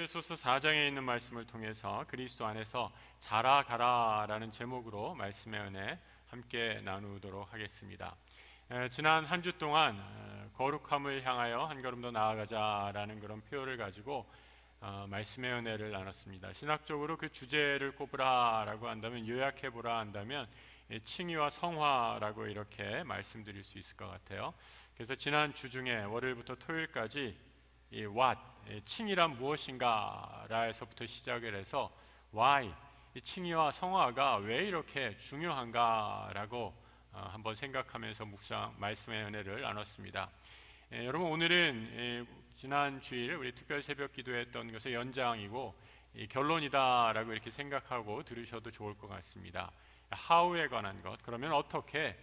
에베소서 4장에 있는 말씀을 통해서 그리스도 안에서 자라가라라는 제목으로 말씀의 은혜 함께 나누도록 하겠습니다. 지난 한 주 동안 거룩함을 향하여 한 걸음 더 나아가자라는 그런 표현을 가지고 말씀의 은혜를 나눴습니다. 신학적으로 그 주제를 꼽으라라고 한다면, 요약해보라 한다면 칭의와 성화라고 이렇게 말씀드릴 수 있을 것 같아요. 그래서 지난 주 중에 월요일부터 토요일까지 이 what, 칭의란 무엇인가라에서부터 시작을 해서 why, 이 칭의와 성화가 왜 이렇게 중요한가라고 한번 생각하면서 말씀의 은혜를 나눴습니다. 여러분, 오늘은 지난 주일 우리 특별 새벽 기도했던 것의 연장이고 결론이다라고 이렇게 생각하고 들으셔도 좋을 것 같습니다. how에 관한 것, 그러면 어떻게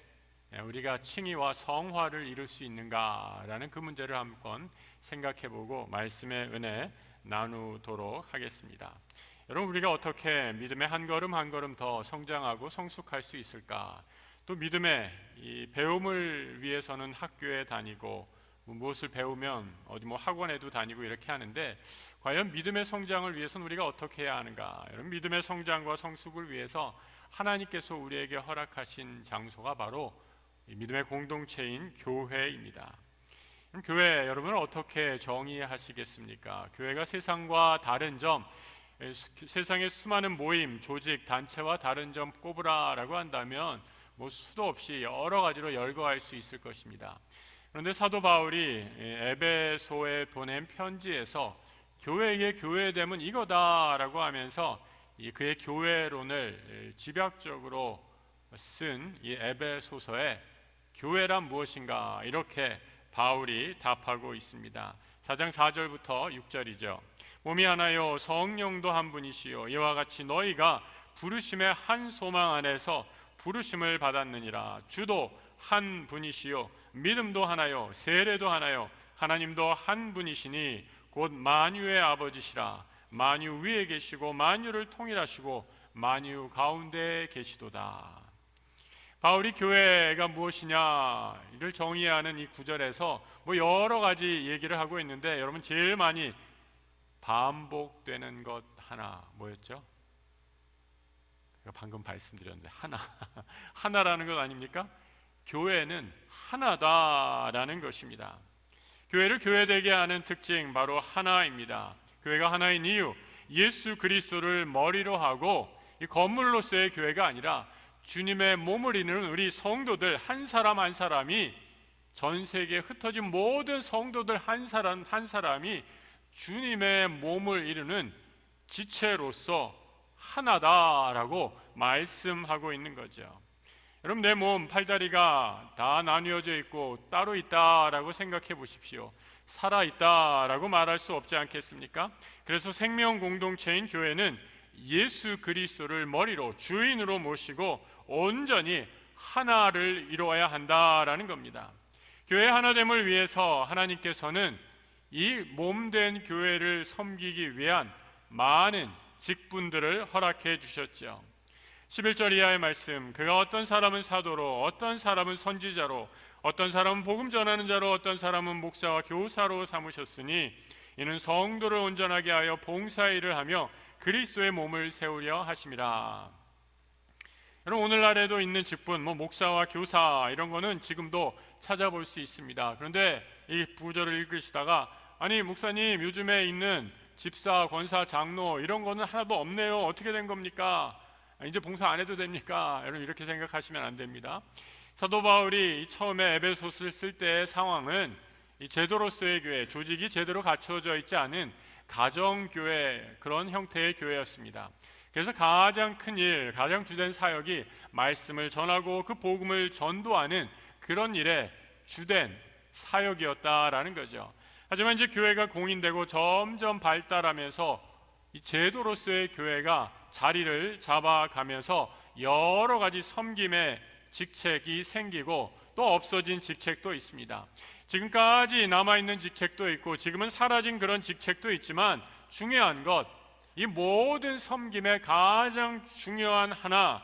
우리가 칭의와 성화를 이룰 수 있는가라는 그 문제를 한번 생각해보고 말씀의 은혜 나누도록 하겠습니다. 여러분, 우리가 어떻게 믿음의 한 걸음 한 걸음 더 성장하고 성숙할 수 있을까? 또 믿음의 이 배움을 위해서는 학교에 다니고 무엇을 배우면 어디 학원에도 다니고 이렇게 하는데, 과연 믿음의 성장을 위해서는 우리가 어떻게 해야 하는가? 여러분, 믿음의 성장과 성숙을 위해서 하나님께서 우리에게 허락하신 장소가 바로 믿음의 공동체인 교회입니다. 그럼 교회, 여러분은 어떻게 정의하시겠습니까? 교회가 세상과 다른 점, 세상의 수많은 모임, 조직, 단체와 다른 점 꼽으라라고 한다면 수도 없이 여러 가지로 열거할 수 있을 것입니다. 그런데 사도 바울이 에베소에 보낸 편지에서 교회의 교회됨은 이거다라고 하면서 그의 교회론을 집약적으로 쓴 이 에베소서에 교회란 무엇인가 이렇게 바울이 답하고 있습니다. 4장 4절부터 6절이죠. 몸이 하나요 성령도 한 분이시요 이와 같이 너희가 부르심의 한 소망 안에서 부르심을 받았느니라. 주도 한 분이시요 믿음도 하나요 세례도 하나요 하나님도 한 분이시니 곧 만유의 아버지시라. 만유 위에 계시고 만유를 통일하시고 만유 가운데 계시도다. 바울이 교회가 무엇이냐를 정의하는 이 구절에서 여러 가지 얘기를 하고 있는데, 여러분 제일 많이 반복되는 것 하나 뭐였죠? 제가 방금 말씀드렸는데 하나라는 것 아닙니까? 교회는 하나다라는 것입니다. 교회를 교회되게 하는 특징 바로 하나입니다. 교회가 하나인 이유, 예수 그리스도를 머리로 하고 이 건물로서의 교회가 아니라 주님의 몸을 이루는 우리 성도들 한 사람 한 사람이, 전 세계에 흩어진 모든 성도들 한 사람 한 사람이 주님의 몸을 이루는 지체로서 하나다라고 말씀하고 있는 거죠. 여러분, 내 몸 팔다리가 다 나뉘어져 있고 따로 있다라고 생각해 보십시오. 살아있다라고 말할 수 없지 않겠습니까? 그래서 생명 공동체인 교회는 예수 그리스도를 머리로 주인으로 모시고 온전히 하나를 이루어야 한다라는 겁니다. 교회 하나됨을 위해서 하나님께서는 이 몸된 교회를 섬기기 위한 많은 직분들을 허락해 주셨죠. 11절 이하의 말씀, 그가 어떤 사람은 사도로, 어떤 사람은 선지자로, 어떤 사람은 복음 전하는 자로, 어떤 사람은 목사와 교사로 삼으셨으니 이는 성도를 온전하게 하여 봉사일을 하며 그리스도의 몸을 세우려 하심이라. 여러분, 오늘날에도 있는 직분, 목사와 교사 이런 거는 지금도 찾아볼 수 있습니다. 그런데 이 구절을 읽으시다가, 아니 목사님, 요즘에 있는 집사, 권사, 장로 이런 거는 하나도 없네요. 어떻게 된 겁니까? 이제 봉사 안 해도 됩니까? 여러분, 이렇게 생각하시면 안 됩니다. 사도 바울이 처음에 에베소서를 쓸 때의 상황은 이 제도로서의 교회, 조직이 제대로 갖춰져 있지 않은 가정교회, 그런 형태의 교회였습니다. 그래서 가장 큰 일, 가장 주된 사역이 말씀을 전하고 그 복음을 전도하는 그런 일에 주된 사역이었다라는 거죠. 하지만 이제 교회가 공인되고 점점 발달하면서 이 제도로서의 교회가 자리를 잡아가면서 여러 가지 섬김의 직책이 생기고 또 없어진 직책도 있습니다. 지금까지 남아있는 직책도 있고 지금은 사라진 그런 직책도 있지만, 중요한 것, 이 모든 섬김의 가장 중요한 하나,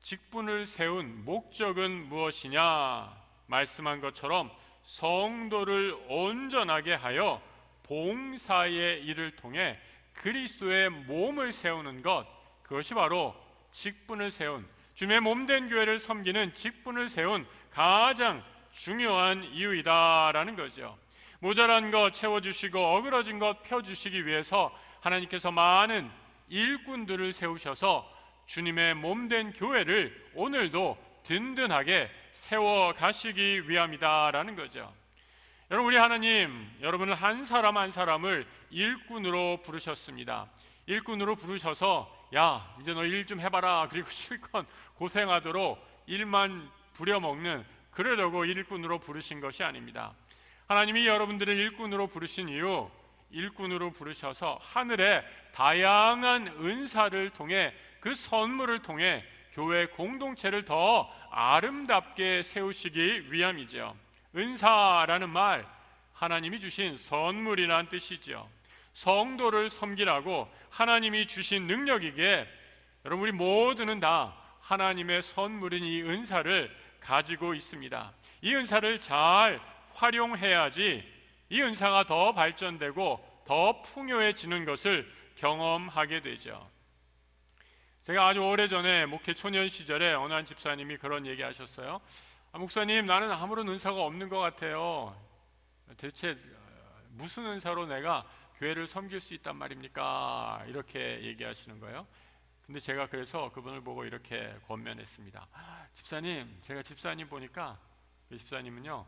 직분을 세운 목적은 무엇이냐? 말씀한 것처럼 성도를 온전하게 하여 봉사의 일을 통해 그리스도의 몸을 세우는 것, 그것이 바로 직분을 세운, 주님의 몸된 교회를 섬기는 직분을 세운 가장 중요한 이유이다라는 거죠. 모자란 것 채워주시고 어그러진 것 펴주시기 위해서 하나님께서 많은 일꾼들을 세우셔서 주님의 몸된 교회를 오늘도 든든하게 세워가시기 위함이다라는 거죠. 여러분, 우리 하나님 여러분을 한 사람 한 사람을 일꾼으로 부르셨습니다. 일꾼으로 부르셔서 야, 이제 너 일 좀 해봐라, 그리고 실컷 고생하도록 일만 부려먹는, 그러려고 일꾼으로 부르신 것이 아닙니다. 하나님이 여러분들을 일꾼으로 부르신 이유, 일꾼으로 부르셔서 하늘의 다양한 은사를 통해, 그 선물을 통해 교회 공동체를 더 아름답게 세우시기 위함이죠. 은사라는 말, 하나님이 주신 선물이란 뜻이죠. 성도를 섬기라고 하나님이 주신 능력이기에 여러분, 우리 모두는 다 하나님의 선물인 이 은사를 가지고 있습니다. 이 은사를 잘 활용해야지 이 은사가 더 발전되고 더 풍요해지는 것을 경험하게 되죠. 제가 아주 오래전에 목회 초년 시절에 어느 한 집사님이 그런 얘기 하셨어요. 목사님, 나는 아무런 은사가 없는 것 같아요. 대체 무슨 은사로 내가 교회를 섬길 수 있단 말입니까? 이렇게 얘기하시는 거예요. 근데 제가 그래서 그분을 보고 이렇게 권면했습니다. 집사님, 제가 집사님 보니까 그 집사님은요,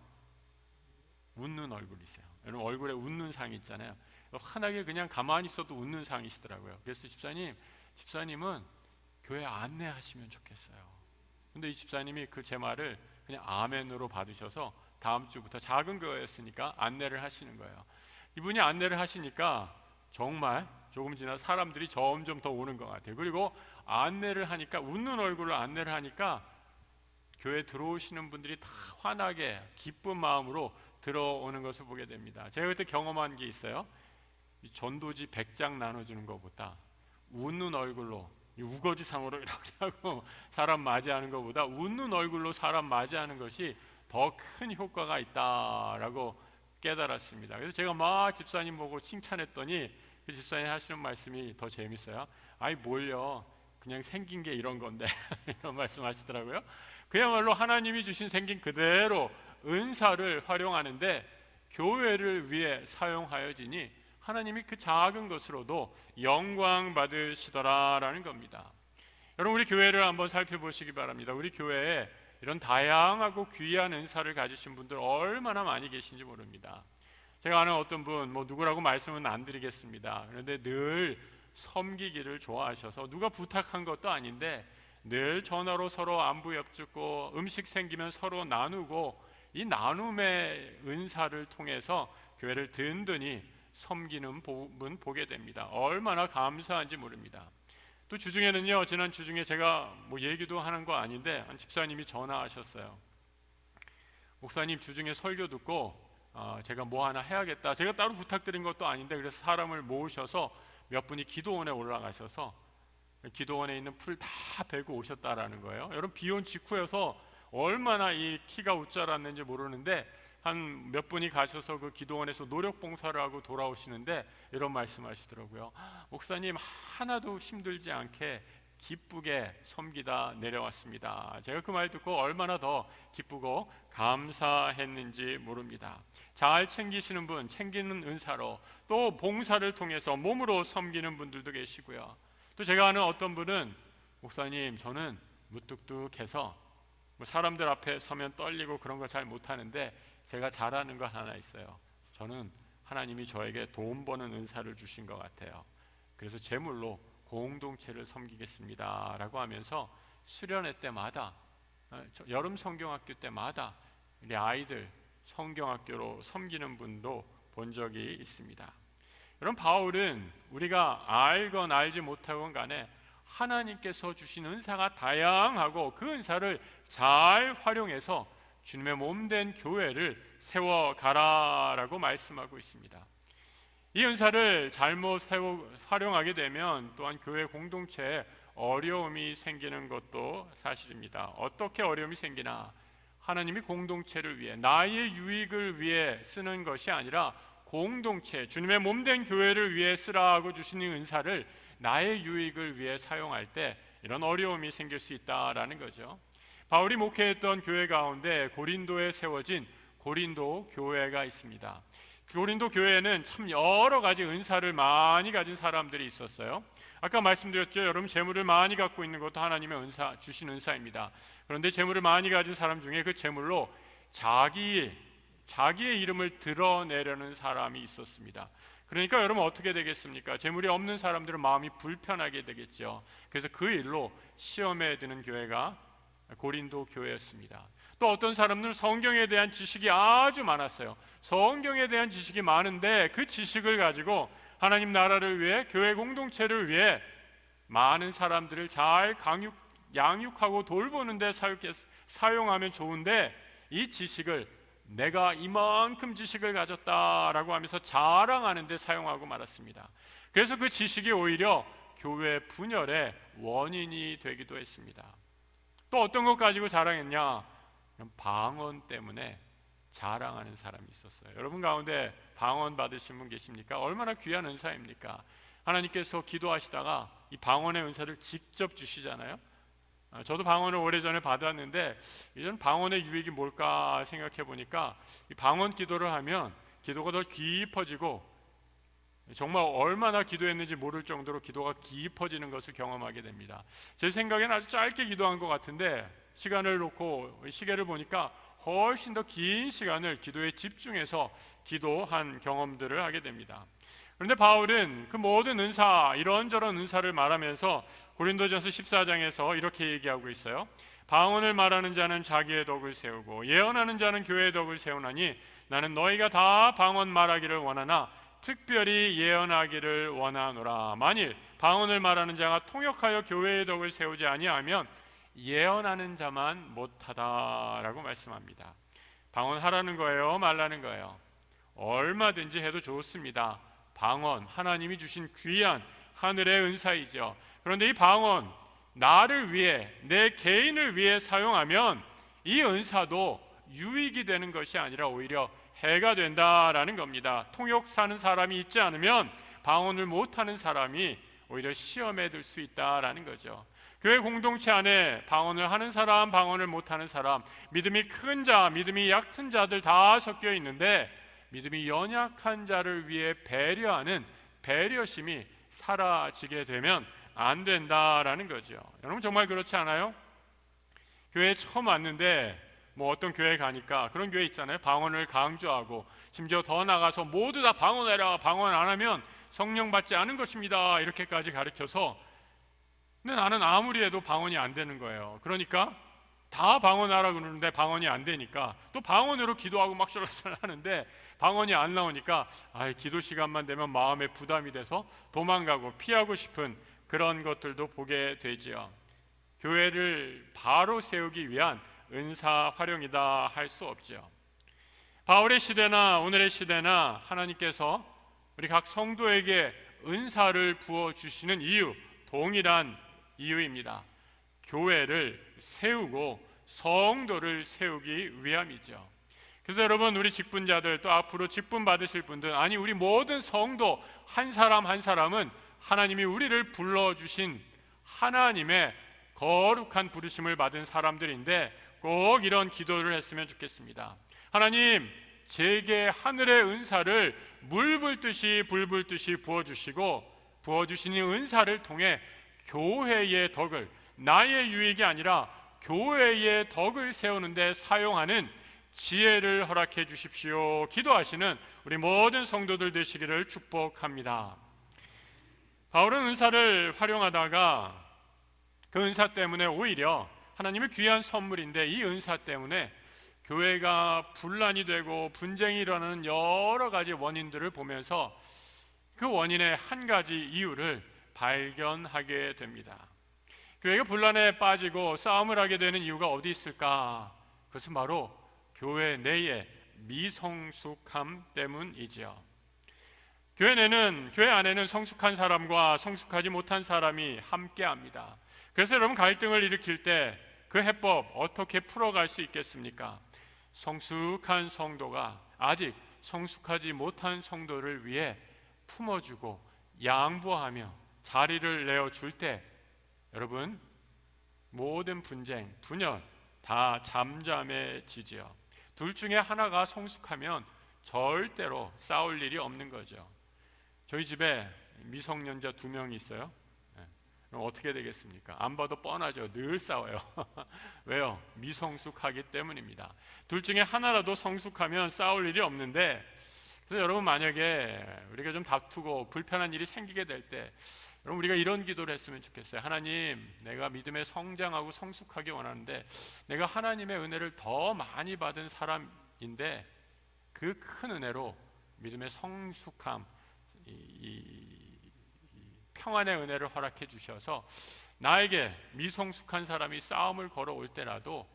웃는 얼굴이세요. 여러분, 얼굴에 웃는 상이 있잖아요. 환하게 그냥 가만히 있어도 웃는 상이시더라고요. 그래서 집사님은 교회 안내하시면 좋겠어요. 근데 이 집사님이 그 제 말을 그냥 아멘으로 받으셔서 다음 주부터, 작은 교회였으니까 안내를 하시는 거예요. 이분이 안내를 하시니까 정말 조금 지나 사람들이 점점 더 오는 것 같아요. 그리고 안내를 하니까, 웃는 얼굴로 안내를 하니까 교회 들어오시는 분들이 다 환하게 기쁜 마음으로 들어오는 것을 보게 됩니다. 제가 그때 경험한 게 있어요. 이 전도지 100장 나눠주는 것보다 웃는 얼굴로, 우거지상으로 이렇게 하고 사람 맞이하는 것보다 웃는 얼굴로 사람 맞이하는 것이 더 큰 효과가 있다라고 깨달았습니다. 그래서 제가 막 집사님 보고 칭찬했더니 그 집사님 하시는 말씀이 더 재밌어요. 아이 뭘요, 그냥 생긴 게 이런 건데 이런 말씀하시더라고요. 그야말로 하나님이 주신 생긴 그대로 은사를 활용하는데 교회를 위해 사용하여지니 하나님이 그 작은 것으로도 영광 받으시더라라는 겁니다. 여러분, 우리 교회를 한번 살펴보시기 바랍니다. 우리 교회에 이런 다양하고 귀한 은사를 가지신 분들 얼마나 많이 계신지 모릅니다. 제가 아는 어떤 분, 누구라고 말씀은 안 드리겠습니다. 그런데 늘 섬기기를 좋아하셔서, 누가 부탁한 것도 아닌데 늘 전화로 서로 안부 엽죽고 음식 생기면 서로 나누고, 이 나눔의 은사를 통해서 교회를 든든히 섬기는 분 보게 됩니다. 얼마나 감사한지 모릅니다. 또 주중에는요, 지난 주중에 제가 얘기도 하는 거 아닌데 한 집사님이 전화하셨어요. 목사님, 주중에 설교 듣고 제가 뭐 하나 해야겠다. 제가 따로 부탁드린 것도 아닌데, 그래서 사람을 모으셔서 몇 분이 기도원에 올라가셔서 기도원에 있는 풀 다 베고 오셨다라는 거예요. 여러분, 비온 직후여서 얼마나 이 키가 웃자랐는지 모르는데 한 몇 분이 가셔서 그 기도원에서 노력 봉사를 하고 돌아오시는데 이런 말씀하시더라고요. 목사님, 하나도 힘들지 않게 기쁘게 섬기다 내려왔습니다. 제가 그 말 듣고 얼마나 더 기쁘고 감사했는지 모릅니다. 잘 챙기시는 분, 챙기는 은사로, 또 봉사를 통해서 몸으로 섬기는 분들도 계시고요. 또 제가 아는 어떤 분은, 목사님, 저는 무뚝뚝해서 사람들 앞에 서면 떨리고 그런 거 잘 못하는데 제가 잘하는 거 하나 있어요. 저는 하나님이 저에게 돈 버는 은사를 주신 것 같아요. 그래서 제물로 공동체를 섬기겠습니다 라고 하면서 수련회 때마다, 여름 성경학교 때마다 우리 아이들 성경학교로 섬기는 분도 본 적이 있습니다. 여러분, 바울은 우리가 알건 알지 못하건 간에 하나님께서 주신 은사가 다양하고 그 은사를 잘 활용해서 주님의 몸된 교회를 세워가라라고 말씀하고 있습니다. 이 은사를 잘못 활용하게 되면 또한 교회 공동체에 어려움이 생기는 것도 사실입니다. 어떻게 어려움이 생기나? 하나님이 공동체를 위해, 나의 유익을 위해 쓰는 것이 아니라 공동체, 주님의 몸된 교회를 위해 쓰라고 주시는 은사를 나의 유익을 위해 사용할 때 이런 어려움이 생길 수 있다라는 거죠. 바울이 목회했던 교회 가운데 고린도에 세워진 고린도 교회가 있습니다. 고린도 교회에는 참 여러 가지 은사를 많이 가진 사람들이 있었어요. 아까 말씀드렸죠. 여러분, 재물을 많이 갖고 있는 것도 하나님의 은사, 주신 은사입니다. 그런데 재물을 많이 가진 사람 중에 그 재물로 자기의 이름을 드러내려는 사람이 있었습니다. 그러니까 여러분, 어떻게 되겠습니까? 재물이 없는 사람들은 마음이 불편하게 되겠죠. 그래서 그 일로 시험에 드는 교회가 고린도 교회였습니다. 또 어떤 사람들은 성경에 대한 지식이 아주 많았어요. 성경에 대한 지식이 많은데 그 지식을 가지고 하나님 나라를 위해, 교회 공동체를 위해 많은 사람들을 잘 양육하고 돌보는 데 사용하면 좋은데, 이 지식을 내가 이만큼 지식을 가졌다라고 하면서 자랑하는 데 사용하고 말았습니다. 그래서 그 지식이 오히려 교회 분열의 원인이 되기도 했습니다. 또 어떤 것 가지고 자랑했냐? 방언 때문에 자랑하는 사람이 있었어요. 여러분 가운데 방언 받으신 분 계십니까? 얼마나 귀한 은사입니까? 하나님께서 기도하시다가 이 방언의 은사를 직접 주시잖아요. 저도 방언을 오래전에 받았는데 이전 방언의 유익이 뭘까 생각해 보니까 이 방언 기도를 하면 기도가 더 깊어지고, 정말 얼마나 기도했는지 모를 정도로 기도가 깊어지는 것을 경험하게 됩니다. 제 생각에는 아주 짧게 기도한 것 같은데 시간을 놓고 시계를 보니까 훨씬 더 긴 시간을 기도에 집중해서 기도한 경험들을 하게 됩니다. 그런데 바울은 그 모든 은사, 이런저런 은사를 말하면서 고린도전서 14장에서 이렇게 얘기하고 있어요. 방언을 말하는 자는 자기의 덕을 세우고 예언하는 자는 교회의 덕을 세우나니 나는 너희가 다 방언 말하기를 원하나 특별히 예언하기를 원하노라. 만일 방언을 말하는 자가 통역하여 교회의 덕을 세우지 아니하면 예언하는 자만 못하다라고 말씀합니다. 방언하라는 거예요, 말라는 거예요? 얼마든지 해도 좋습니다. 방언, 하나님이 주신 귀한 하늘의 은사이죠. 그런데 이 방언, 나를 위해, 내 개인을 위해 사용하면 이 은사도 유익이 되는 것이 아니라 오히려 해가 된다라는 겁니다. 통역하는 사람이 있지 않으면 방언을 못하는 사람이 오히려 시험에 들 수 있다라는 거죠. 교회 공동체 안에 방언을 하는 사람, 방언을 못하는 사람, 믿음이 큰 자, 믿음이 얕은 자들 다 섞여 있는데 믿음이 연약한 자를 위해 배려하는 배려심이 사라지게 되면 안 된다라는 거죠. 여러분, 정말 그렇지 않아요? 교회에 처음 왔는데 어떤 교회 가니까 그런 교회 있잖아요. 방언을 강조하고 심지어 더 나가서 모두 다 방언해라, 방언 안 하면 성령 받지 않은 것입니다, 이렇게까지 가르쳐서. 근데 나는 아무리 해도 방언이 안 되는 거예요. 그러니까 다 방언하라 그러는데 방언이 안 되니까 또 방언으로 기도하고 막 하는데 방언이 안 나오니까 기도 시간만 되면 마음에 부담이 돼서 도망가고 피하고 싶은 그런 것들도 보게 되지요. 교회를 바로 세우기 위한 은사 활용이다 할 수 없죠. 바울의 시대나 오늘의 시대나 하나님께서 우리 각 성도에게 은사를 부어주시는 이유, 동일한 이유입니다. 교회를 세우고 성도를 세우기 위함이죠. 그래서 여러분, 우리 직분자들, 또 앞으로 직분 받으실 분들, 아니 우리 모든 성도 한 사람 한 사람은 하나님이 우리를 불러주신 하나님의 거룩한 부르심을 받은 사람들인데 꼭 이런 기도를 했으면 좋겠습니다. 하나님, 제게 하늘의 은사를 물 붓듯이 부어주시고 부어주시는 은사를 통해 교회의 덕을, 나의 유익이 아니라 교회의 덕을 세우는 데 사용하는 지혜를 허락해 주십시오. 기도하시는 우리 모든 성도들 되시기를 축복합니다. 바울은 은사를 활용하다가 그 은사 때문에 오히려 하나님의 귀한 선물인데 이 은사 때문에 교회가 분란이 되고 분쟁이 일어나는 여러 가지 원인들을 보면서 그 원인의 한 가지 이유를 발견하게 됩니다. 교회가 분란에 빠지고 싸움을 하게 되는 이유가 어디 있을까? 그것은 바로 교회 내의 미성숙함 때문이죠. 교회 안에는 성숙한 사람과 성숙하지 못한 사람이 함께합니다. 그래서 여러분, 갈등을 일으킬 때 그 해법 어떻게 풀어갈 수 있겠습니까? 성숙한 성도가 아직 성숙하지 못한 성도를 위해 품어주고 양보하며 자리를 내어줄 때 여러분 모든 분쟁, 분열 다 잠잠해지지요. 둘 중에 하나가 성숙하면 절대로 싸울 일이 없는 거죠. 저희 집에 미성년자 2명이 있어요. 그럼 어떻게 되겠습니까? 안 봐도 뻔하죠. 늘 싸워요. 왜요? 미성숙하기 때문입니다. 둘 중에 하나라도 성숙하면 싸울 일이 없는데, 그래서 여러분 만약에 우리가 좀 다투고 불편한 일이 생기게 될 때 여러분 우리가 이런 기도를 했으면 좋겠어요. 하나님, 내가 믿음에 성장하고 성숙하기 원하는데 내가 하나님의 은혜를 더 많이 받은 사람인데 그 큰 은혜로 믿음의 성숙함, 평안의 은혜를 허락해 주셔서 나에게 미성숙한 사람이 싸움을 걸어올 때라도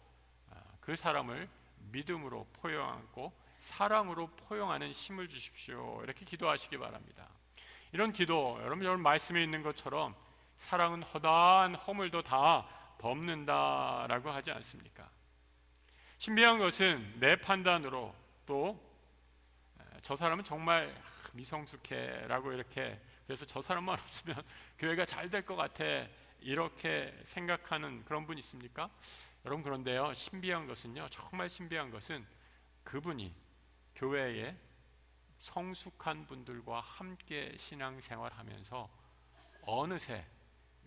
그 사람을 믿음으로 포용하고 사랑으로 포용하는 힘을 주십시오. 이렇게 기도하시기 바랍니다. 이런 기도, 여러분 말씀에 있는 것처럼 사랑은 허다한 허물도 다 덮는다라고 하지 않습니까? 신비한 것은 내 판단으로 또 저 사람은 정말 미성숙해라고 이렇게, 그래서 저 사람만 없으면 교회가 잘 될 것 같아 이렇게 생각하는 그런 분 있습니까? 여러분 그런데요, 신비한 것은요, 정말 신비한 것은 그분이 교회에 성숙한 분들과 함께 신앙생활하면서 어느새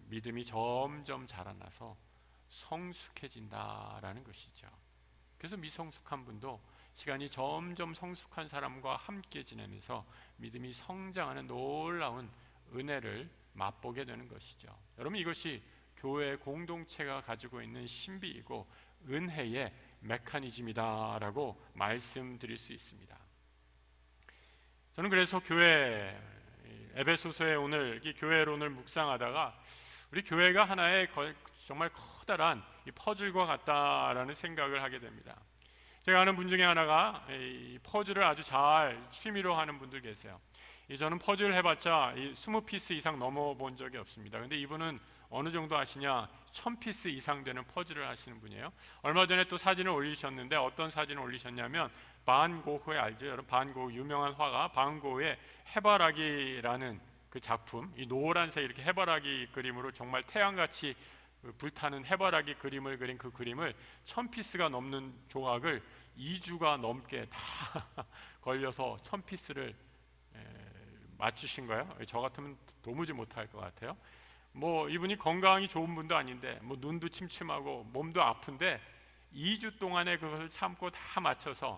믿음이 점점 자라나서 성숙해진다라는 것이죠. 그래서 미성숙한 분도 시간이 점점 성숙한 사람과 함께 지내면서 믿음이 성장하는 놀라운 은혜를 맛보게 되는 것이죠. 여러분 이것이 교회 공동체가 가지고 있는 신비이고 은혜의 메커니즘이다라고 말씀드릴 수 있습니다. 저는 그래서 교회 에베소서에 오늘 이 교회를 오늘 묵상하다가 우리 교회가 하나의 정말 커다란 이 퍼즐과 같다라는 생각을 하게 됩니다. 제가 아는 분 중에 하나가 이 퍼즐을 아주 잘 취미로 하는 분들 계세요. 저는 퍼즐 해봤자 20피스 이상 넘어본 적이 없습니다. 근데 이분은 어느 정도 하시냐, 1000피스 이상 되는 퍼즐을 하시는 분이에요. 얼마 전에 또 사진을 올리셨는데 어떤 사진을 올리셨냐면 반 고흐의, 알죠? 여러분 반 고흐 유명한 화가 반 고흐의 해바라기라는 그 작품, 이 노란색 이렇게 해바라기 그림으로 정말 태양같이 불타는 해바라기 그림을 그린 그 그림을 1000피스가 넘는 조각을 2주가 넘게 다 걸려서 1000피스를 맞추신 거예요. 저 같으면 도무지 못할 것 같아요. 뭐 이분이 건강이 좋은 분도 아닌데 뭐 눈도 침침하고 몸도 아픈데 2주 동안에 그것을 참고 다 맞춰서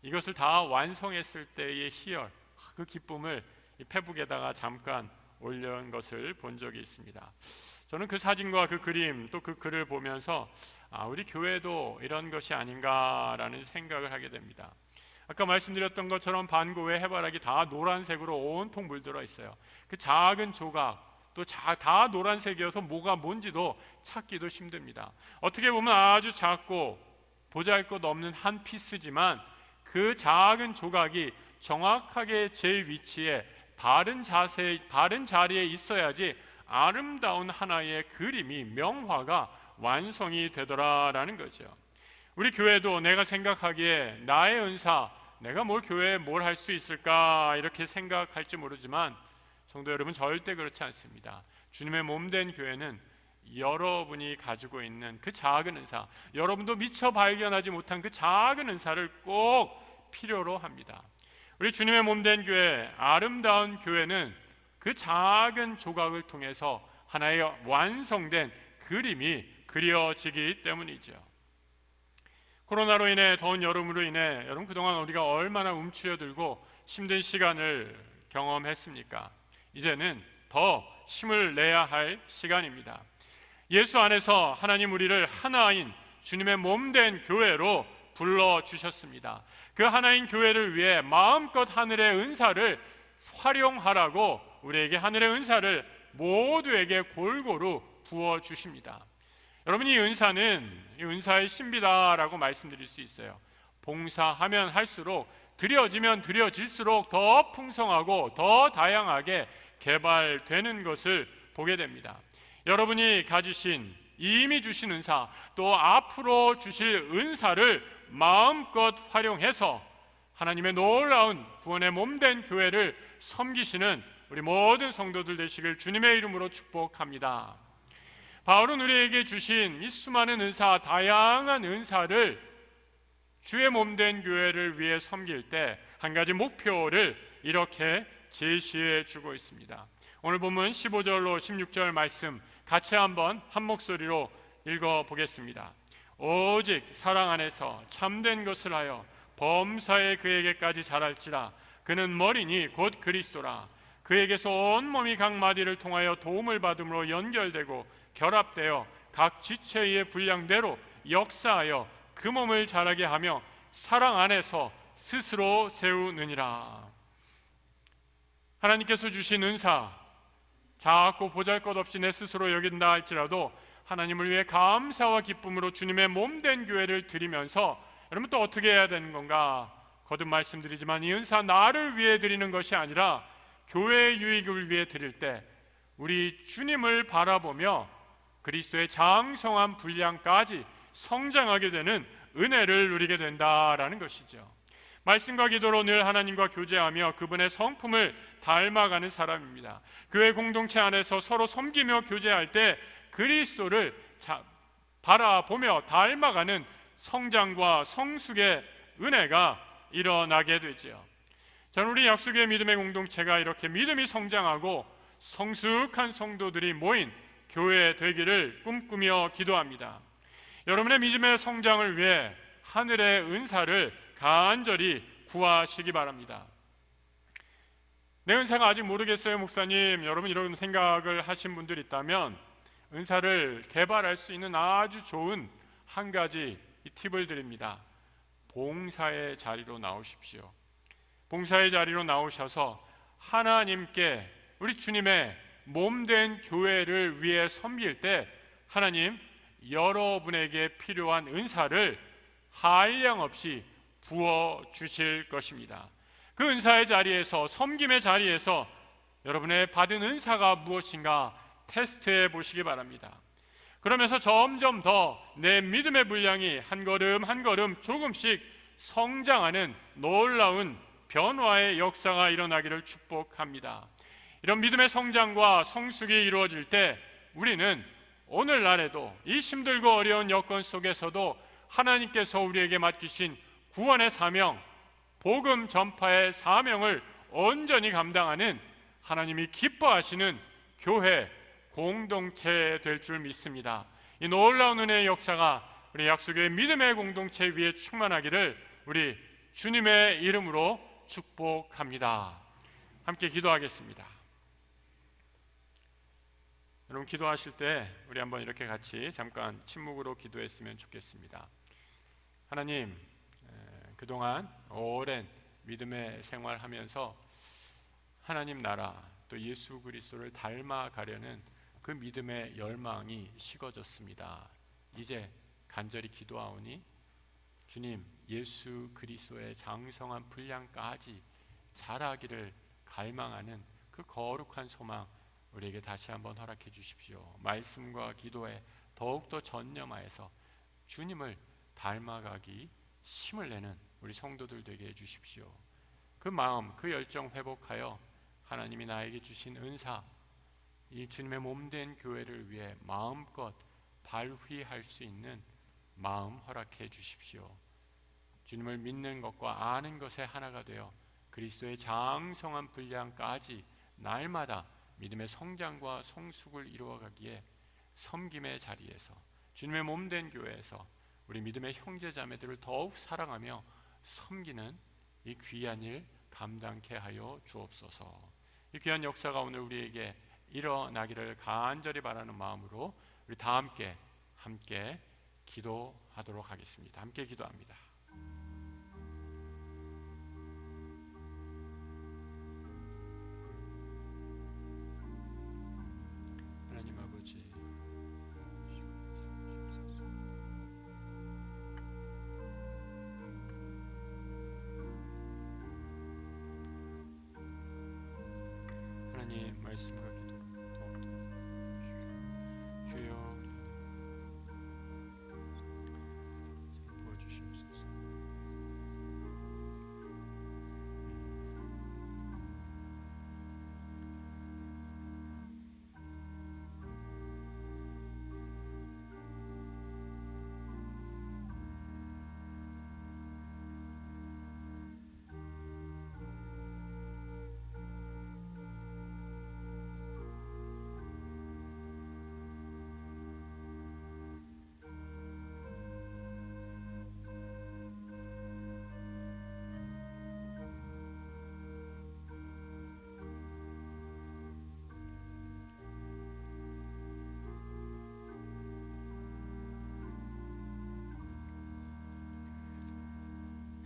이것을 다 완성했을 때의 희열, 그 기쁨을 이 페북에다가 잠깐 올려놓은 것을 본 적이 있습니다. 저는 그 사진과 그 그림 또 그 글을 보면서 우리 교회도 이런 것이 아닌가라는 생각을 하게 됩니다. 아까 말씀드렸던 것처럼 반고의 해바라기 다 노란색으로 온통 물들어 있어요. 그 작은 조각 또 다 노란색이어서 뭐가 뭔지도 찾기도 힘듭니다. 어떻게 보면 아주 작고 보잘것없는 한 피스지만 그 작은 조각이 정확하게 제 위치에 바른 자리에 있어야지 아름다운 하나의 그림이, 명화가 완성이 되더라라는 거죠. 우리 교회도 내가 생각하기에 나의 은사, 내가 교회에 뭘 할 수 있을까 이렇게 생각할지 모르지만 성도 여러분, 절대 그렇지 않습니다. 주님의 몸된 교회는 여러분이 가지고 있는 그 작은 은사, 여러분도 미처 발견하지 못한 그 작은 은사를 꼭 필요로 합니다. 우리 주님의 몸된 교회, 아름다운 교회는 그 작은 조각을 통해서 하나의 완성된 그림이 그려지기 때문이죠. 코로나로 인해, 더운 여름으로 인해 여러분 그동안 우리가 얼마나 움츠려들고 힘든 시간을 경험했습니까? 이제는 더 힘을 내야 할 시간입니다. 예수 안에서 하나님 우리를 하나인 주님의 몸된 교회로 불러주셨습니다. 그 하나인 교회를 위해 마음껏 하늘의 은사를 활용하라고 우리에게 하늘의 은사를 모두에게 골고루 부어주십니다. 여러분, 이 은사의 신비다라고 말씀드릴 수 있어요. 봉사하면 할수록, 드려지면 드려질수록 더 풍성하고 더 다양하게 개발되는 것을 보게 됩니다. 여러분이 가지신, 이미 주신 은사, 또 앞으로 주실 은사를 마음껏 활용해서 하나님의 놀라운 구원의 몸된 교회를 섬기시는 우리 모든 성도들 되시길 주님의 이름으로 축복합니다. 바울은 우리에게 주신 이 수많은 은사, 다양한 은사를 주의 몸된 교회를 위해 섬길 때 한 가지 목표를 이렇게 제시해 주고 있습니다. 오늘 본문 15절로 16절 말씀 같이 한번 한 목소리로 읽어 보겠습니다. 오직 사랑 안에서 참된 것을 하여 범사에 그에게까지 자랄지라. 그는 머리니 곧 그리스도라. 그에게서 온몸이 각 마디를 통하여 도움을 받음으로 연결되고 결합되어 각 지체의 분량대로 역사하여 그 몸을 자라게 하며 사랑 안에서 스스로 세우느니라. 하나님께서 주신 은사, 작고 보잘것없이 내 스스로 여긴다 할지라도 하나님을 위해 감사와 기쁨으로 주님의 몸된 교회를 드리면서, 여러분 또 어떻게 해야 되는 건가? 거듭 말씀드리지만 이 은사 나를 위해 드리는 것이 아니라 교회의 유익을 위해 드릴 때 우리 주님을 바라보며 그리스도의 장성한 분량까지 성장하게 되는 은혜를 누리게 된다라는 것이죠. 말씀과 기도로 늘 하나님과 교제하며 그분의 성품을 닮아가는 사람입니다. 교회 공동체 안에서 서로 섬기며 교제할 때 그리스도를 바라보며 닮아가는 성장과 성숙의 은혜가 일어나게 되죠. 저는 우리 약속의 믿음의 공동체가 이렇게 믿음이 성장하고 성숙한 성도들이 모인 교회 되기를 꿈꾸며 기도합니다. 여러분의 믿음의 성장을 위해 하늘의 은사를 간절히 구하시기 바랍니다. 내 은사가 아직 모르겠어요 목사님, 여러분 이런 생각을 하신 분들 있다면 은사를 개발할 수 있는 아주 좋은 한 가지 팁을 드립니다. 봉사의 자리로 나오십시오. 봉사의 자리로 나오셔서 하나님께, 우리 주님의 몸된 교회를 위해 섬길 때 하나님 여러분에게 필요한 은사를 한량없이 부어주실 것입니다. 그 은사의 자리에서, 섬김의 자리에서 여러분의 받은 은사가 무엇인가 테스트해 보시기 바랍니다. 그러면서 점점 더 내 믿음의 분량이 한 걸음 한 걸음 조금씩 성장하는 놀라운 변화의 역사가 일어나기를 축복합니다. 이런 믿음의 성장과 성숙이 이루어질 때 우리는 오늘날에도 이 힘들고 어려운 여건 속에서도 하나님께서 우리에게 맡기신 구원의 사명, 복음 전파의 사명을 온전히 감당하는 하나님이 기뻐하시는 교회 공동체 될 줄 믿습니다. 이 놀라운 은혜의 역사가 우리 약속의 믿음의 공동체 위에 충만하기를 우리 주님의 이름으로 축복합니다. 함께 기도하겠습니다. 여러분 기도하실 때 우리 한번 이렇게 같이 잠깐 침묵으로 기도했으면 좋겠습니다. 하나님, 그동안 오랜 믿음의 생활하면서 하나님 나라 또 예수 그리스도를 닮아가려는 그 믿음의 열망이 식어졌습니다. 이제 간절히 기도하오니 주님, 예수 그리스도의 장성한 분량까지 자라기를 갈망하는 그 거룩한 소망 우리에게 다시 한번 허락해 주십시오. 말씀과 기도에 더욱더 전념하여서 주님을 닮아가기 힘을 내는 우리 성도들 되게 해주십시오. 그 마음, 그 열정 회복하여 하나님이 나에게 주신 은사, 이 주님의 몸된 교회를 위해 마음껏 발휘할 수 있는 마음 허락해 주십시오. 주님을 믿는 것과 아는 것의 하나가 되어 그리스도의 장성한 분량까지 날마다 믿음의 성장과 성숙을 이루어가기에 섬김의 자리에서, 주님의 몸된 교회에서 우리 믿음의 형제 자매들을 더욱 사랑하며 섬기는 이 귀한 일 감당케 하여 주옵소서. 이 귀한 역사가 오늘 우리에게 일어나기를 간절히 바라는 마음으로 우리 다 함께 기도하도록 하겠습니다. 함께 기도합니다. 하나님 아버지, 하나님 말씀과 기도 더욱더 주여 부어주시옵소서.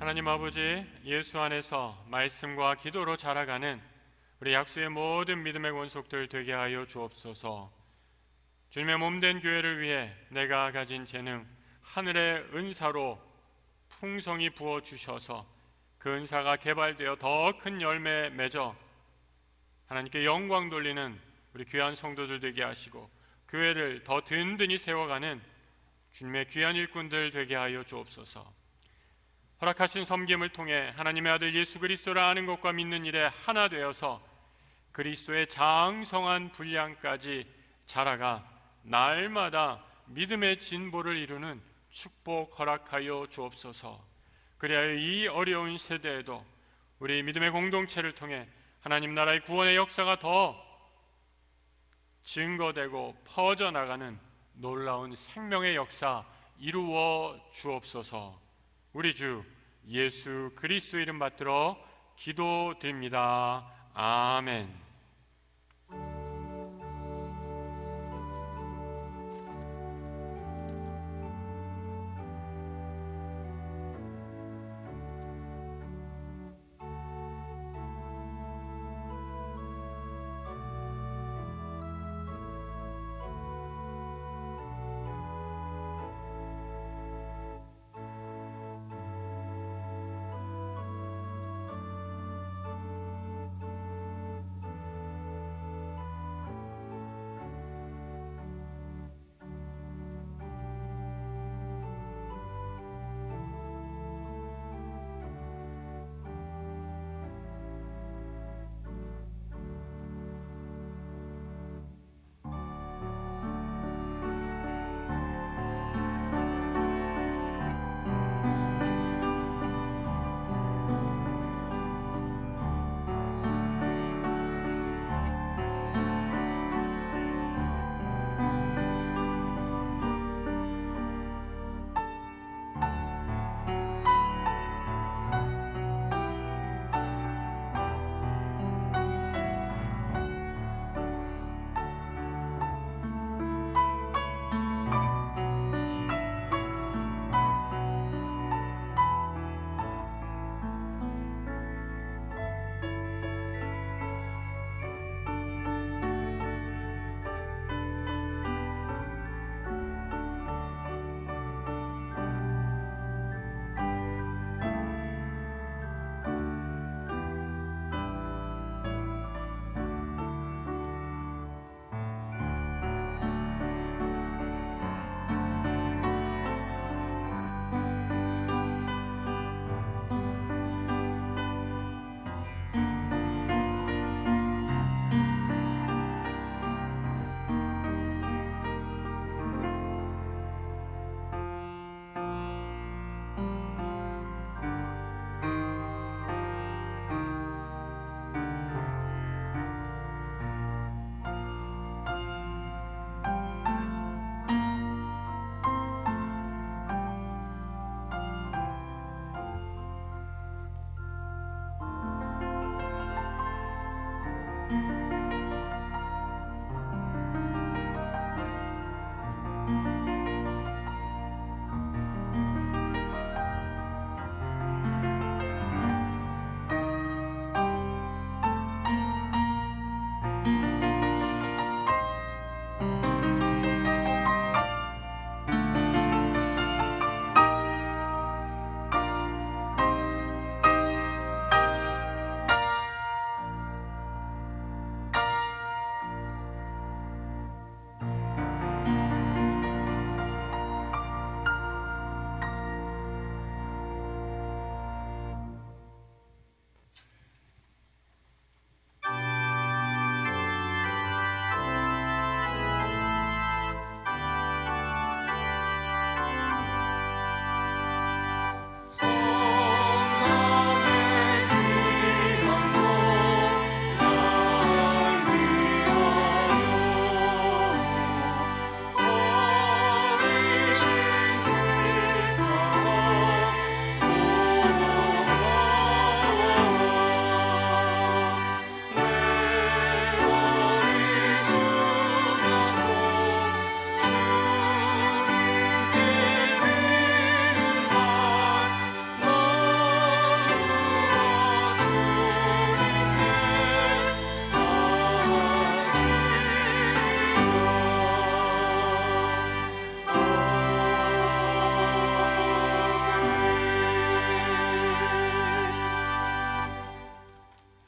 하나님 아버지, 예수 안에서 말씀과 기도로 자라가는 우리 약수의 모든 믿음의 권속들 되게 하여 주옵소서. 주님의 몸된 교회를 위해 내가 가진 재능, 하늘의 은사로 풍성히 부어주셔서 그 은사가 개발되어 더 큰 열매 맺어 하나님께 영광 돌리는 우리 귀한 성도들 되게 하시고 교회를 더 든든히 세워가는 주님의 귀한 일꾼들 되게 하여 주옵소서. 허락하신 섬김을 통해 하나님의 아들 예수 그리스도를 아는 것과 믿는 일에 하나 되어서 그리스도의 장성한 분량까지 자라가 날마다 믿음의 진보를 이루는 축복 허락하여 주옵소서. 그리하여 이 어려운 세대에도 우리 믿음의 공동체를 통해 하나님 나라의 구원의 역사가 더 증거되고 퍼져나가는 놀라운 생명의 역사 이루어 주옵소서. 우리 주 예수 그리스도 이름 받들어 기도드립니다. 아멘.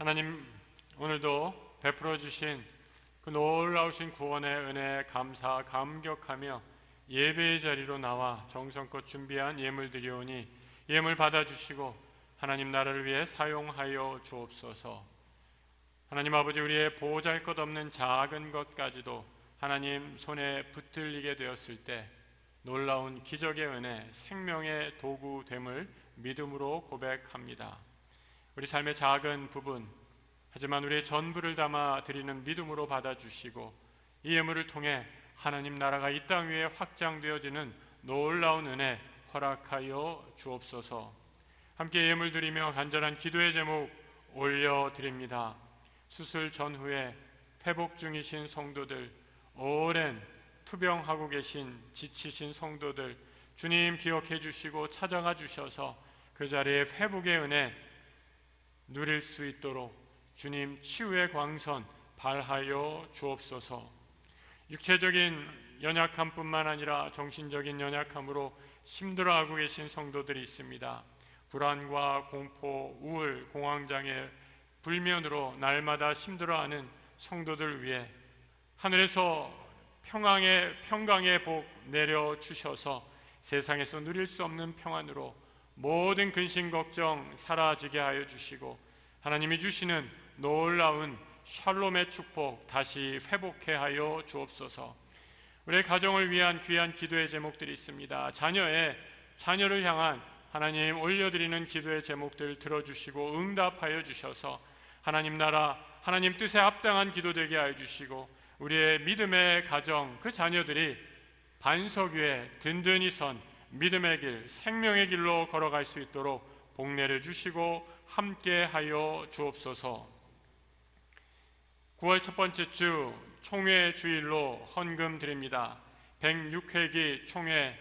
하나님, 오늘도 베풀어 주신 그 놀라우신 구원의 은혜에 감사 감격하며 예배의 자리로 나와 정성껏 준비한 예물 드리오니 예물 받아주시고 하나님 나라를 위해 사용하여 주옵소서. 하나님 아버지, 우리의 보잘것없는 작은 것까지도 하나님 손에 붙들리게 되었을 때 놀라운 기적의 은혜, 생명의 도구됨을 믿음으로 고백합니다. 우리 삶의 작은 부분, 하지만 우리의 전부를 담아 드리는 믿음으로 받아주시고 이 예물을 통해 하나님 나라가 이 땅 위에 확장되어지는 놀라운 은혜 허락하여 주옵소서. 함께 예물 드리며 간절한 기도의 제목 올려드립니다. 수술 전후에 회복 중이신 성도들, 오랜 투병하고 계신 지치신 성도들, 주님 기억해 주시고 찾아가 주셔서 그 자리에 회복의 은혜 누릴 수 있도록 주님 치유의 광선 발하여 주옵소서. 육체적인 연약함뿐만 아니라 정신적인 연약함으로 힘들어하고 계신 성도들이 있습니다. 불안과 공포, 우울, 공황장애, 불면으로 날마다 힘들어하는 성도들 위해 하늘에서 평강의 복 내려주셔서 세상에서 누릴 수 없는 평안으로 모든 근심 걱정 사라지게 하여 주시고 하나님이 주시는 놀라운 샬롬의 축복 다시 회복해 하여 주옵소서. 우리의 가정을 위한 귀한 기도의 제목들이 있습니다. 자녀를 향한 하나님 올려드리는 기도의 제목들 들어주시고 응답하여 주셔서 하나님 나라, 하나님 뜻에 합당한 기도 되게 하여 주시고 우리의 믿음의 가정, 그 자녀들이 반석 위에 든든히 선 믿음의 길, 생명의 길로 걸어갈 수 있도록 복 내려주시고 함께하여 주옵소서. 9월 첫 번째 주 총회 주일로 헌금 드립니다. 106회기 총회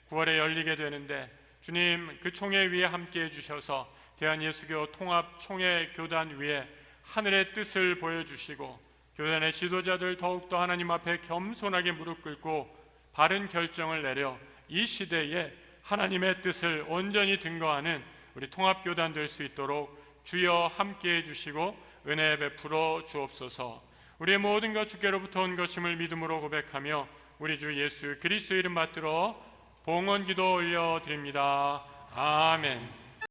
9월에 열리게 되는데 주님 그 총회 위에 함께해 주셔서 대한예수교 통합 총회 교단 위에 하늘의 뜻을 보여주시고 교단의 지도자들 더욱더 하나님 앞에 겸손하게 무릎 꿇고 바른 결정을 내려 이 시대에 하나님의 뜻을 온전히 증거하는 우리 통합교단 될 수 있도록 주여 함께해 주시고 은혜 베풀어 주옵소서. 우리의 모든 것 주께로부터 온 것임을 믿음으로 고백하며 우리 주 예수 그리스도 이름 받들어 봉헌 기도 올려드립니다. 아멘.